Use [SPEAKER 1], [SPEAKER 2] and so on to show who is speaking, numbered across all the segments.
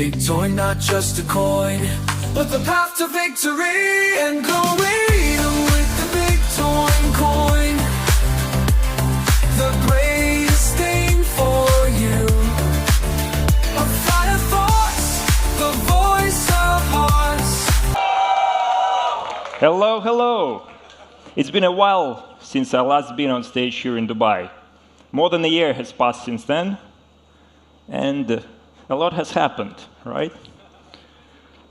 [SPEAKER 1] Bigtoin, not just a coin, but the path to victory and going with the Bigtoin coin. The greatest thing for you. A fire thoughts, the voice of hearts.
[SPEAKER 2] Hello, hello. It's been a while since I last been on stage here in Dubai. More than a year has passed since then, and a lot has happened, right?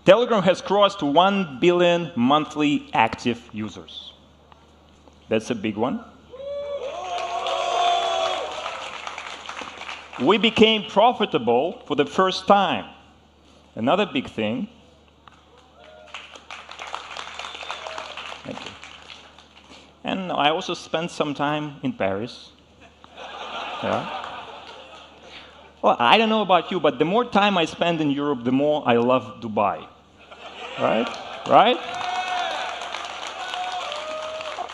[SPEAKER 2] Telegram has crossed 1 billion monthly active users. That's a big one. We became profitable for the first time. Another big thing. Thank you. And I also spent some time in Paris. Yeah. Well, I don't know about you, but the more time I spend in Europe, the more I love Dubai. Right? Right?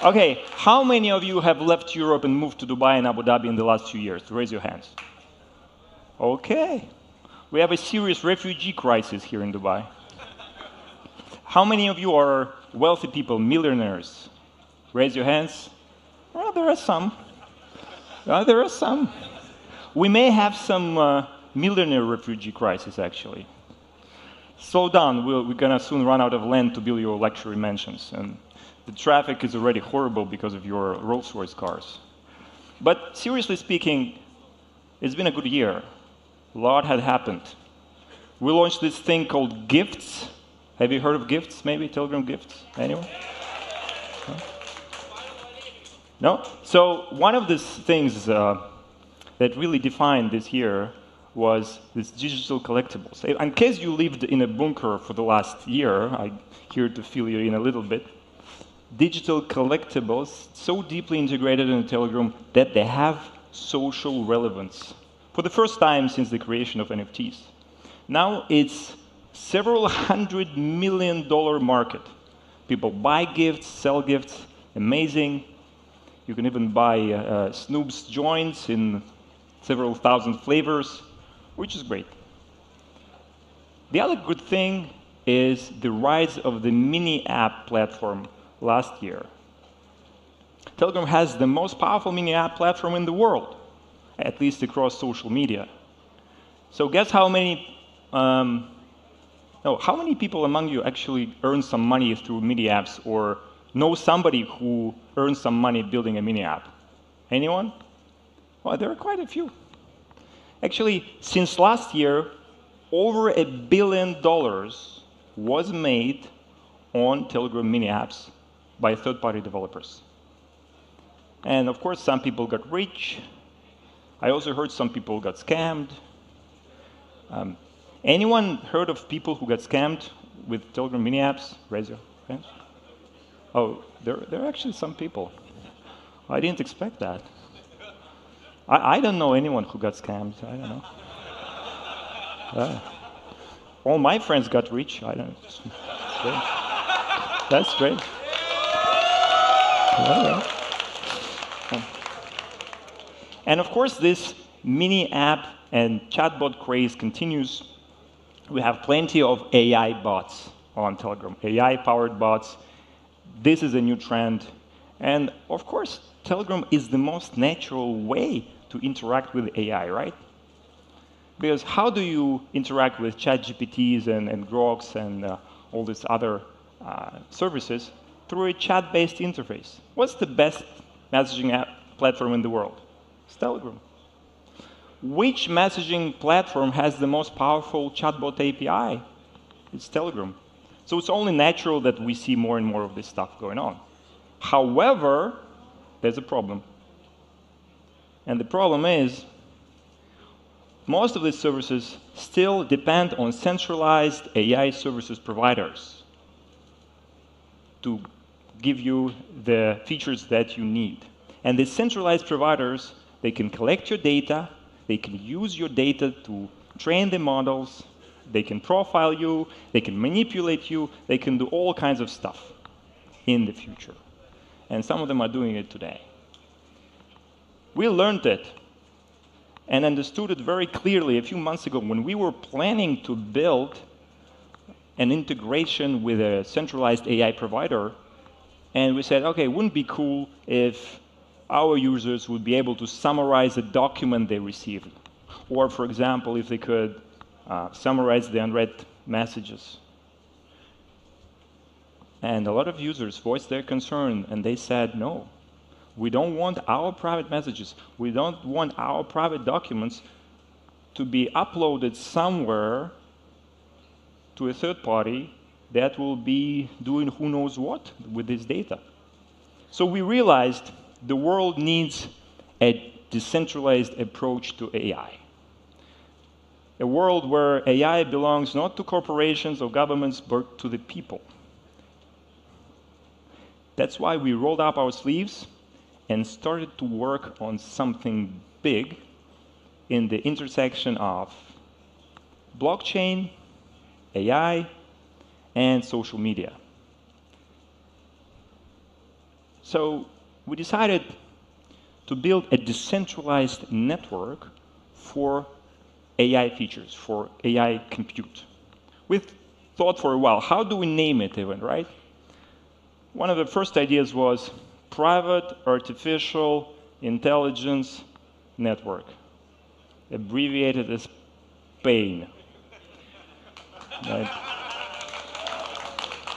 [SPEAKER 2] Okay, how many of you have left Europe and moved to Dubai and Abu Dhabi in the last 2 years? Raise your hands. Okay. We have a serious refugee crisis here in Dubai. How many of you are wealthy people, millionaires? Raise your hands. Well, there are some. There are some. We may have some millionaire refugee crisis, actually. Slow down. We're going to soon run out of land to build your luxury mansions. And the traffic is already horrible because of your Rolls-Royce cars. But seriously speaking, it's been a good year. A lot had happened. We launched this thing called Gifts. Have you heard of Gifts, maybe? Telegram Gifts? Anyone? No? So one of these things that really defined this year was this digital collectibles. In case you lived in a bunker for the last year, I'm here to fill you in a little bit. Digital collectibles so deeply integrated in Telegram that they have social relevance for the first time since the creation of NFTs. Now it's several $100 million market. People buy gifts, sell gifts, amazing. You can even buy Snoop's joints in several thousand flavors, which is great. The other good thing is the rise of the mini app platform last year. Telegram has the most powerful mini app platform in the world, at least across social media. So guess how many people among you actually earn some money through mini apps or know somebody who earns some money building a mini app? Anyone? Well, there are quite a few. Actually, since last year, over $1 billion was made on Telegram mini apps by third-party developers. And of course, some people got rich. I also heard some people got scammed. Anyone heard of people who got scammed with Telegram mini apps? Raise your hands. Oh, there are actually some people. I didn't expect that. I don't know anyone who got scammed. I don't know. All my friends got rich. I don't know. That's great. And of course, this mini app and chatbot craze continues. We have plenty of AI bots on Telegram, AI-powered bots. This is a new trend. And of course, Telegram is the most natural way to interact with AI, right? Because how do you interact with ChatGPTs and Groks and all these other services? Through a chat-based interface. What's the best messaging app platform in the world? It's Telegram. Which messaging platform has the most powerful chatbot API? It's Telegram. So it's only natural that we see more and more of this stuff going on. However, there's a problem. And the problem is, most of these services still depend on centralized AI services providers to give you the features that you need. And the centralized providers, they can collect your data, they can use your data to train the models, they can profile you, they can manipulate you, they can do all kinds of stuff in the future. And some of them are doing it today. We learned it and understood it very clearly a few months ago when we were planning to build an integration with a centralized AI provider. And we said, okay, wouldn't it be cool if our users would be able to summarize a document they received? Or, for example, if they could summarize the unread messages. And a lot of users voiced their concern, and they said, no, we don't want our private messages, we don't want our private documents to be uploaded somewhere to a third party that will be doing who knows what with this data. So we realized the world needs a decentralized approach to AI. A world where AI belongs not to corporations or governments, but to the people. That's why we rolled up our sleeves and started to work on something big in the intersection of blockchain, AI, and social media. So we decided to build a decentralized network for AI features, for AI compute. We've thought for a while, how do we name it even, right? One of the first ideas was Private Artificial Intelligence Network, abbreviated as PAIN. Right?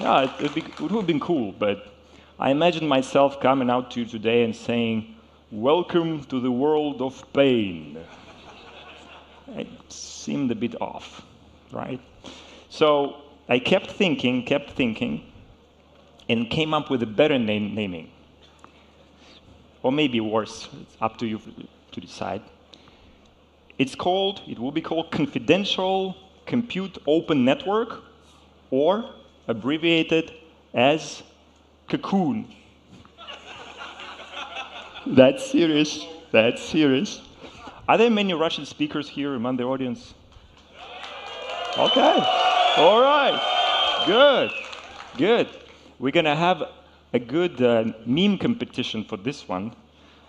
[SPEAKER 2] Yeah, it would have been cool, but I imagine myself coming out to you today and saying, welcome to the world of pain. It seemed a bit off, right? So I kept thinking, and came up with a better naming. Or maybe worse, it's up to you to decide. It will be called Confidential Compute Open Network, or abbreviated as Cocoon. That's serious. That's serious. Are there many Russian speakers here among the audience? Okay. All right. Good. Good. We're going to have a good meme competition for this one.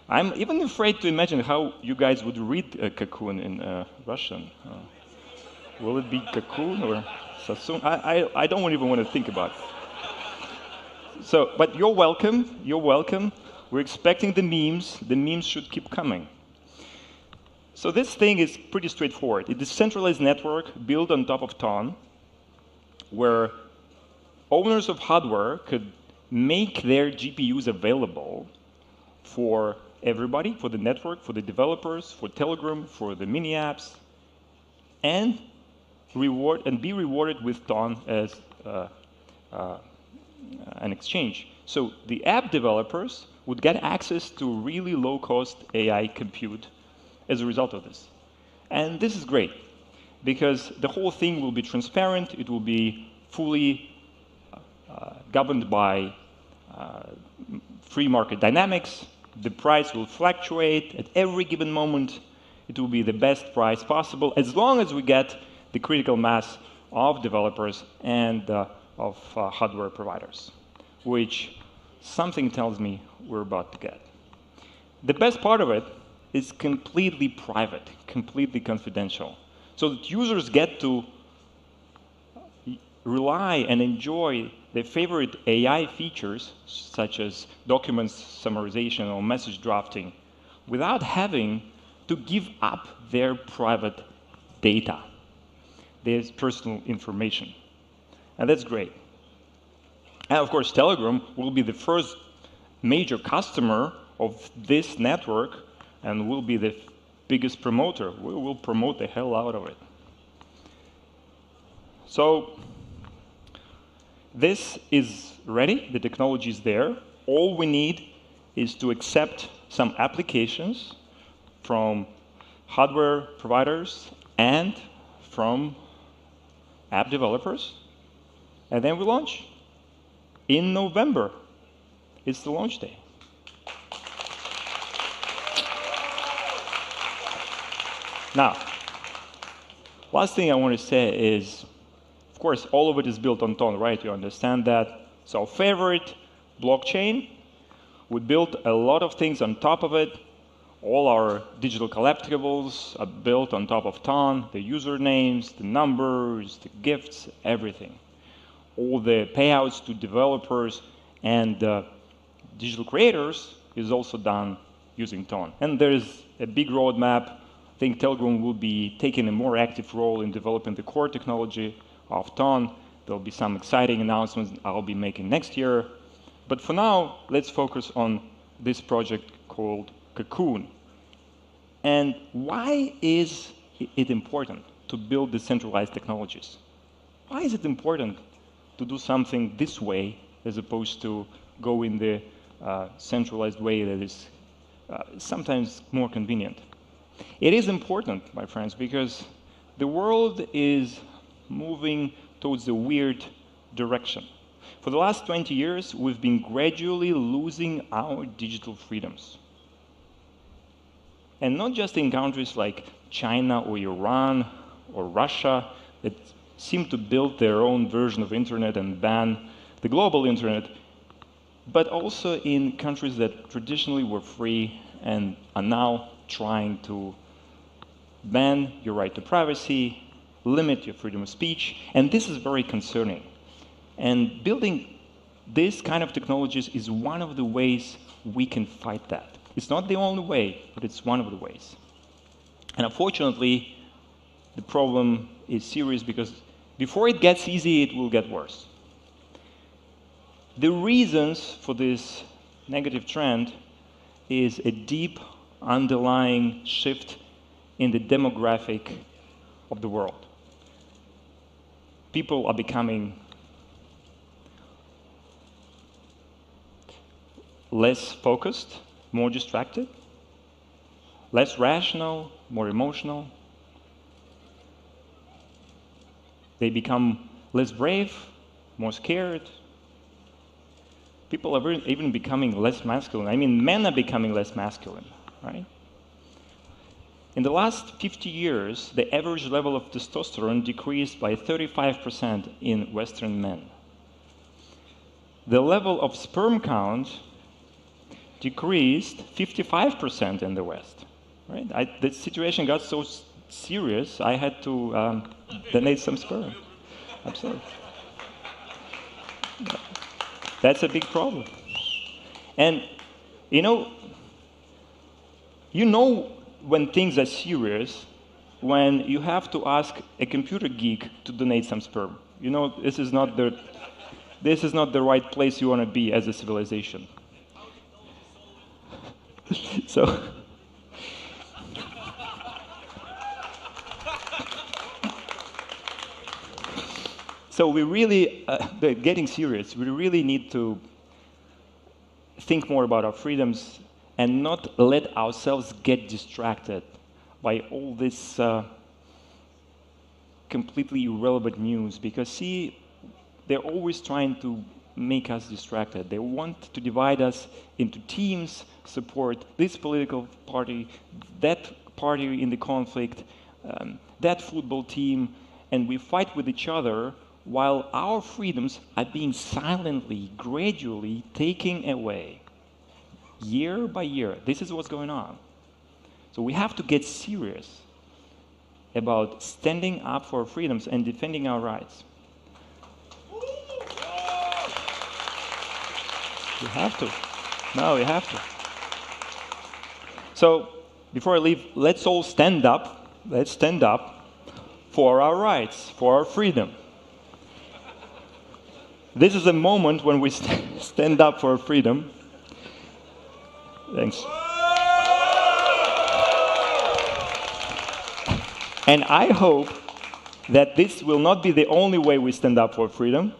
[SPEAKER 2] I'm even afraid to imagine how you guys would read Cocoon in Russian. Will it be Cocoon or Sassoon? I don't even want to think about it. So, but you're welcome. You're welcome. We're expecting the memes. The memes should keep coming. So this thing is pretty straightforward. It's a decentralized network built on top of Ton, where owners of hardware could make their GPUs available for everybody, for the network, for the developers, for Telegram, for the mini apps, and be rewarded with Ton as an exchange. So the app developers would get access to really low-cost AI compute as a result of this. And this is great, because the whole thing will be transparent, it will be fully governed by free market dynamics, the price will fluctuate at every given moment, it will be the best price possible, as long as we get the critical mass of developers and of hardware providers, which something tells me we're about to get. The best part of it is completely private, completely confidential, so that users get to rely and enjoy their favorite AI features, such as document summarization or message drafting, without having to give up their private data, their personal information. And that's great. And of course, Telegram will be the first major customer of this network and will be the biggest promoter. We will promote the hell out of it. So this is ready, the technology is there. All we need is to accept some applications from hardware providers and from app developers, and then we launch. In November, it's the launch day. Now, last thing I want to say is, of course, all of it is built on Ton, right? You understand that. So our favorite blockchain, we built a lot of things on top of it. All our digital collectibles are built on top of Ton, the usernames, the numbers, the gifts, everything. All the payouts to developers and digital creators is also done using Ton. And there's a big roadmap. I think Telegram will be taking a more active role in developing the core technology of Ton. There'll be some exciting announcements I'll be making next year. But for now, let's focus on this project called Cocoon. And why is it important to build decentralized technologies? Why is it important to do something this way as opposed to go in the centralized way that is sometimes more convenient? It is important, my friends, because the world is moving towards a weird direction. For the last 20 years, we've been gradually losing our digital freedoms. And not just in countries like China or Iran or Russia that seem to build their own version of internet and ban the global internet, but also in countries that traditionally were free and are now trying to ban your right to privacy, limit your freedom of speech, and this is very concerning. And building this kind of technologies is one of the ways we can fight that. It's not the only way, but it's one of the ways. And unfortunately, the problem is serious because before it gets easy, it will get worse. The reasons for this negative trend is a deep underlying shift in the demographic of the world. People are becoming less focused, more distracted, less rational, more emotional. They become less brave, more scared. People are even becoming less masculine. I mean, men are becoming less masculine, right? In the last 50 years, the average level of testosterone decreased by 35% in Western men. The level of sperm count decreased 55% in the West. Right? The situation got so serious, I had to donate some sperm. Absolutely. That's a big problem. And you know when things are serious when you have to ask a computer geek to donate some sperm. You know, this is not the right place you want to be as a civilization. So we really, getting serious, we really need to think more about our freedoms and not let ourselves get distracted by all this completely irrelevant news. Because, see, they're always trying to make us distracted. They want to divide us into teams, support this political party, that party in the conflict, that football team, and we fight with each other while our freedoms are being silently, gradually taken away, year by year. This is what's going on. So we have to get serious about standing up for our freedoms and defending our rights. We have to. No, we have to. So, before I leave, let's all stand up. Let's stand up for our rights, for our freedom. This is a moment when we stand up for our freedom. Thanks. And I hope that this will not be the only way we stand up for freedom,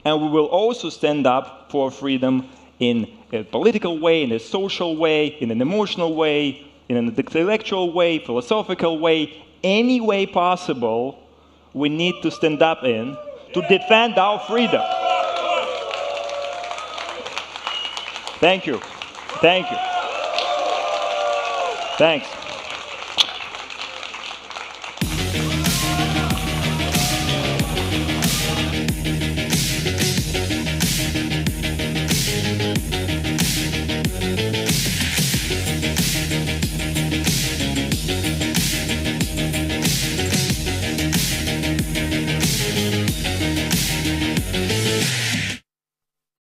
[SPEAKER 2] and we will also stand up for freedom in a political way, in a social way, in an emotional way, in an intellectual way, philosophical way, any way possible, we need to stand up in to defend our freedom. Thank you. Thank you. Thanks.
[SPEAKER 1] Coin.